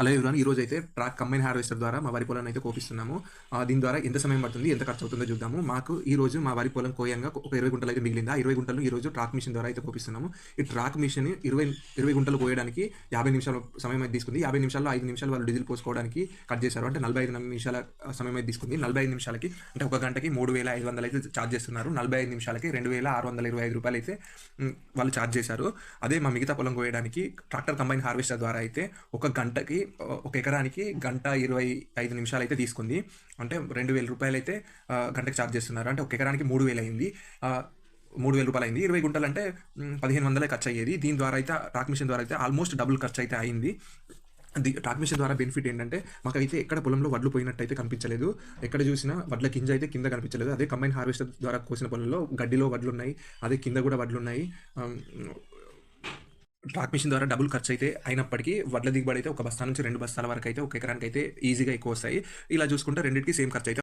Hello everyone. ఈరోజైతే track combine harvester ద్వారా మా వరి పొలాన్ని అయితే కోపిస్తున్నాము. దీని ద్వారా ఎంత సమయం పడుతుంది, ఎంత ఖర్చు అవుతుందో చూద్దాము. మాకు ఈరోజు మా వరి పొలం కోయంగా ఒక 20 గుంటలు అయితే మిగిలింది. ఆ 20 గుంటలు ఈరోజు ట్రాక్ మిషన్ ద్వారా అయితే కోపిస్తున్నాము. ఈ ట్రాక్ మిషన్ 20 గుంటలు కోయడానికి 50 నిమిషాల సమయం అయితే తీసుకుంది. 50 నిమిషాల్లో 5 నిమిషాలు వాళ్ళు డీజిల్ పోసుకోవడానికి కట్ చేశారు. అంటే 45 నిమిషాల సమయం అయితే తీసుకుంది. 45 నిమిషాలకి అంటే ఒక గంటకి 3,500 అయితే ఛార్జ్ చేస్తున్నారు. 45 నిమిషాలకి 2,625 రూపాయలు అయితే వాళ్ళు ఛార్జ్ చేశారు. అదే మా మిగతా పొలం కోయడానికి ట్రాక్టర్ కంబైన్ హార్వెస్టర్ ద్వారా అయితే ఒక గంటకి ఒక ఎకరానికి గంట 25 నిమిషాలు అయితే తీసుకుంది. అంటే 2,000 రూపాయలు అయితే గంటకి ఛార్జ్ చేస్తున్నారు. అంటే ఒక ఎకరానికి 3,000 అయింది. 3,000 రూపాయలు అయింది. 20 గుంటలు అంటే 1,500 ఖర్చు అయ్యేది. దీని ద్వారా అయితే ట్రాక్ మిషన్ ద్వారా అయితే ఆల్మోస్ట్ డబుల్ ఖర్చు అయితే అయింది. ట్రాక్ మిషన్ ద్వారా బెనిఫిట్ ఏంటంటే మాకైతే ఎక్కడ పొలంలో వడ్లు పోయినట్టు అయితే కనిపించలేదు. ఎక్కడ చూసినా వడ్ల గింజ అయితే కింద కనిపించలేదు. అదే కంబైన్ హార్వెస్టర్ ద్వారా కోసిన పొలంలో గడ్డిలో వడ్లు ఉన్నాయి, అదే కింద కూడా వడ్లు ఉన్నాయి. ట్రాక్ మిషన్ ద్వారా డబుల్ ఖర్చు అయితే అయినప్పటికీ వడ్ల దిగుబడి అయితే ఒక బస్తా నుంచి 2 బస్తాల వరకు అయితే ఒక ఎకరానికి అయితే ఈజీగా ఎక్కువ వస్తాయి. ఇలా చూసుకుంటే రెండింటికి సేమ్ ఖర్చు అయితే